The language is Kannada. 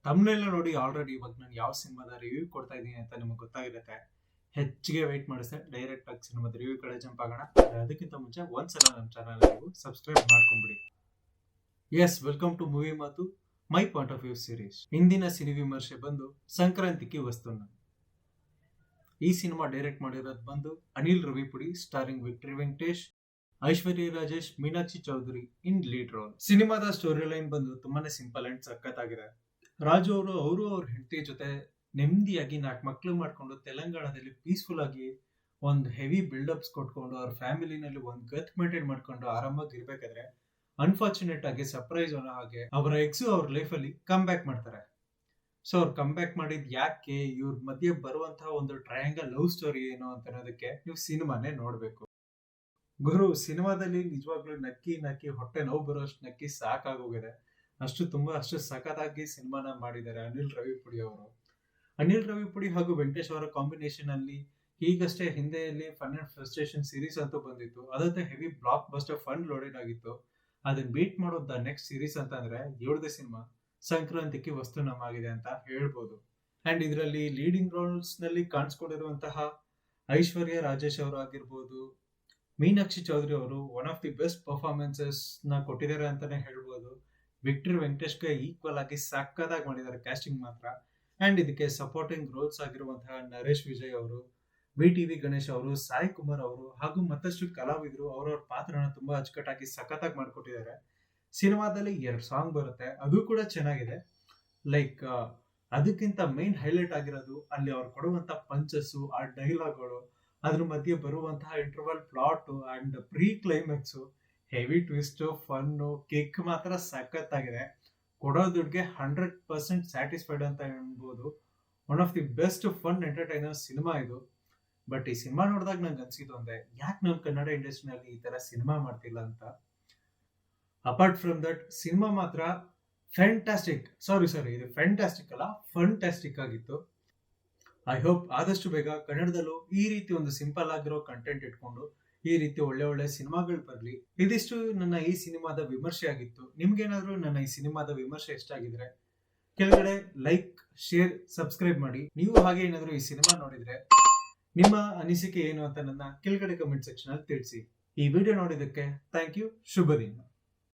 ತಮ್ಮನೆಲ್ಲ ನೋಡಿ ಆಲ್ರೆಡಿ ಇವಾಗ ನಾನು ಯಾವ ಸಿನಿಮಾದ ರಿವ್ಯೂ ಕೊಡ್ತಾ ಇದ್ದೀನಿ ಅಂತ ನಿಮಗೆ ಗೊತ್ತಾಗಿರುತ್ತೆ. ಹೆಚ್ಚಿಗೆ ವೆಯ್ಟ್ ಮಾಡಿದ್ರೆ ಡೈರೆಕ್ಟ್ ಆಗಿ ಸಿನಿಮಾದ ರಿವ್ಯೂ ಕಡೆ ಜಂಪ್ ಆಗೋಣ. ಅದಕ್ಕಿಂತ ಮುಂಚೆ ಒಂದ್ಸಲ ನಮ್ಮ ಚಾನಲ್ ನೀವು ಸಬ್ಸ್ಕ್ರೈಬ್ ಮಾಡ್ಕೊಂಡ್ಬಿಡಿ. ಎಸ್, ವೆಲ್ಕಮ್ ಟು ಮೂವಿ ಮಾತು my point of view series. ಇಂದಿನ ಸಿನಿ ವಿಮರ್ಶೆ ಬಂದು ಸಂಕ್ರಾಂತಿಗೆ ವಸ್ತುನ. ಈ ಸಿನಿಮಾ ಡೈರೆಕ್ಟ್ ಮಾಡಿರೋದು ಬಂದು Anil Ravipudi, starring victory Venkatesh, Aishwarya Rajesh, Meenakshi Chaudhary in lead role. ಸಿನಿಮಾದ ಸ್ಟೋರಿ ಲೈನ್ ಬಂದು ತುಂಬಾನೇ ಸಿಂಪಲ್ ಅಂಡ್ ಸಖತ್ತಾಗಿದೆ. ರಾಜು ಅವರು ಅವ್ರ ಹೆಂಡತಿ ಜೊತೆ ನೆಮ್ಮದಿಯಾಗಿ 4 ಮಕ್ಳು ಮಾಡ್ಕೊಂಡು ತೆಲಂಗಾಣದಲ್ಲಿ ಪೀಸ್ಫುಲ್ ಆಗಿ ಒಂದು ಹೆವಿ ಬಿಲ್ಡಪ್ಸ್ ಕೊಟ್ಕೊಂಡು ಅವ್ರ ಫ್ಯಾಮಿಲಿನಲ್ಲಿ ಒಂದು ಗತ್ ಮೇಂಟೈನ್ ಮಾಡ್ಕೊಂಡು ಆರಾಮಾಗಿ ಇರ್ಬೇಕಾದ್ರೆ ಅನ್ಫಾರ್ಚುನೇಟ್ ಆಗಿ ಸರ್ಪ್ರೈಸ್ ಅನ್ನೋ ಹಾಗೆ ಅವರ ಎಕ್ಸು ಅವ್ರ ಲೈಫ್ ಅಲ್ಲಿ ಕಮ್ ಬ್ಯಾಕ್ ಮಾಡ್ತಾರೆ. ಸೊ ಅವ್ರು ಕಮ್ ಬ್ಯಾಕ್ ಮಾಡಿದ್ ಯಾಕೆ, ಇವ್ರ ಮಧ್ಯೆ ಬರುವಂತಹ ಒಂದು ಟ್ರಯಾಂಗಲ್ ಲವ್ ಸ್ಟೋರಿ ಏನು ಅಂತ ಅನ್ನೋದಕ್ಕೆ ನೀವು ಸಿನಿಮಾನೇ ನೋಡ್ಬೇಕು. ಗುರು, ಸಿನಿಮಾದಲ್ಲಿ ನಿಜವಾಗ್ಲೂ ನಕ್ಕಿ ನಕ್ಕಿ ಹೊಟ್ಟೆ ನೋವು ಬರೋಷ್ಟು ನಕ್ಕಿ ಸಾಕಾಗೋಗಿದೆ. ಅಷ್ಟು ಸಖತ್ತಾಗಿ ಸಿನಿಮಾನ ಮಾಡಿದ್ದಾರೆ ಅನಿಲ್ ರವಿಪುಡಿ ಅವರು. ಅನಿಲ್ ರವಿಪುಡಿ ಹಾಗೂ ವೆಂಕಟೇಶ್ ಅವರ ಕಾಂಬಿನೇಷನ್ ಅಲ್ಲಿ ಈಗಷ್ಟೇ ಹಿಂದೆಯಲ್ಲಿ ಫನ್ ಅಂಡ್ ಫ್ರಸ್ಟ್ರೇಷನ್ ಸೀರೀಸ್ ಅಂತೂ ಬಂದಿತ್ತು. ಅದಂತೆ heavy blockbuster fund loaded ಆಗಿತ್ತು. ಅದನ್ನ ಬೀಟ್ ಮಾಡೋದ ನೆಕ್ಸ್ಟ್ ಸೀರೀಸ್ ಅಂತ ಅಂದ್ರೆ 7ನೇ ಸಿನಿಮಾ ಸಂಕ್ರಾಂತಿಗೆ ವಸ್ತುನಮಾಗಿದೆ ಅಂತ ಹೇಳ್ಬೋದು. ಅಂಡ್ ಇದರಲ್ಲಿ ಲೀಡಿಂಗ್ ರೋಲ್ಸ್ ನಲ್ಲಿ ಕಾಣಿಸ್ಕೊಂಡಿರುವಂತಹ ಐಶ್ವರ್ಯ ರಾಜೇಶ್ ಅವರು ಆಗಿರ್ಬೋದು, ಮೀನಾಕ್ಷಿ ಚೌಧರಿ ಅವರು one of the best performances ನ ಕೊಟ್ಟಿದ್ದಾರೆ ಅಂತಾನೆ ಹೇಳ್ಬೋದು. ವಿಕ್ಟರಿ ವೆಂಕಟೇಶ್ಗೆ ಈಕ್ವಲ್ ಆಗಿ ಸಕ್ಕತ್ತಾಗಿ ಮಾಡಿದ್ದಾರೆ ಕ್ಯಾಸ್ಟಿಂಗ್ ಮಾತ್ರ. ಅಂಡ್ ಇದಕ್ಕೆ ಸಪೋರ್ಟಿಂಗ್ ರೋಲ್ಸ್ ಆಗಿರುವಂತಹ ನರೇಶ್ ವಿಜಯ್ ಅವರು, ವಿ ಗಣೇಶ್ ಅವರು, ಸಾಯಿ ಕುಮಾರ್ ಅವರು ಹಾಗೂ ಮತ್ತಷ್ಟು ಕಲಾವಿದರು ಅವರವ್ರ ಪಾತ್ರನ ತುಂಬಾ ಅಚ್ಚುಕಟ್ಟಾಗಿ ಸಖತ್ತಾಗಿ ಮಾಡ್ಕೊಟ್ಟಿದ್ದಾರೆ. ಸಿನಿಮಾದಲ್ಲಿ 2 ಸಾಂಗ್ ಬರುತ್ತೆ, ಅದು ಕೂಡ ಚೆನ್ನಾಗಿದೆ. ಲೈಕ್ ಅದಕ್ಕಿಂತ ಮೇನ್ ಹೈಲೈಟ್ ಆಗಿರೋದು ಅಲ್ಲಿ ಅವ್ರು ಕೊಡುವಂತ ಪಂಚಸ್, ಆ ಡೈಲಾಗ್ಗಳು, ಅದ್ರ ಮಧ್ಯೆ ಬರುವಂತಹ interval plot and pre climax, heavy twist, fun, kick ಮಾತ್ರ ಸಖತ್ತಾಗಿದೆ. ಕೊಡೋ ದುಡ್ಡಿಗೆ 100% ಸ್ಯಾಟಿಸ್ಫೈಡ್ ಅಂತ ಹೇಳ್ಬೋದು. One of the best fun entertainer cinema ಇದು. ಬಟ್ ಈ ಸಿನಿಮಾ ನೋಡಿದಾಗ ನಂಗೆ ಅನ್ಸಿದ್ದು ಒಂದೇ, ಯಾಕೆ ನಮ್ಮ ಕನ್ನಡ ಇಂಡಸ್ಟ್ರಿನಲ್ಲಿ ಈ ತರ ಸಿನಿಮಾ ಮಾಡ್ತಿಲ್ಲ ಅಂತ. ಅಪಾರ್ಟ್ ಫ್ರಮ್ ದಟ್, ಸಿನಿಮಾ ಮಾತ್ರ ಫ್ಯಾಂಟಾಸ್ಟಿಕ್, ಇದು ಫ್ಯಾಂಟಾಸ್ಟಿಕ್ ಅಲ್ಲ, ಫಂಟಾಸ್ಟಿಕ್ ಆಗಿತ್ತು. ಐ ಹೋಪ್ ಆದಷ್ಟು ಬೇಗ ಕನ್ನಡದಲ್ಲೂ ಈ ರೀತಿ ಒಂದು ಸಿಂಪಲ್ ಆಗಿರೋ ಕಂಟೆಂಟ್ ಇಟ್ಕೊಂಡು ಈ ರೀತಿ ಒಳ್ಳೆ ಸಿನಿಮಾಗಳು ಬರಲಿ. ಇದಿಷ್ಟು ನನ್ನ ಈ ಸಿನಿಮಾದ ವಿಮರ್ಶೆ ಆಗಿತ್ತು. ನಿಮ್ಗೇನಾದ್ರೂ ನನ್ನ ಈ ಸಿನಿಮಾದ ವಿಮರ್ಶೆ ಇಷ್ಟ ಆಗಿದ್ರೆ ಕೆಳಗಡೆ ಲೈಕ್, ಶೇರ್, ಸಬ್ಸ್ಕ್ರೈಬ್ ಮಾಡಿ. ನೀವು ಹಾಗೆ ಏನಾದ್ರೂ ಈ ಸಿನಿಮಾ ನೋಡಿದ್ರೆ ನಿಮ್ಮ ಅನಿಸಿಕೆ ಏನು ಅಂತ ನನ್ನ ಕೆಳಗಡೆ ಕಮೆಂಟ್ ಸೆಕ್ಷನ್ ಅಲ್ಲಿ ತಿಳಿಸಿ. ಈ ವಿಡಿಯೋ ನೋಡಿದ್ದಕ್ಕೆ ಥ್ಯಾಂಕ್ ಯು. ಶುಭ ದಿನ.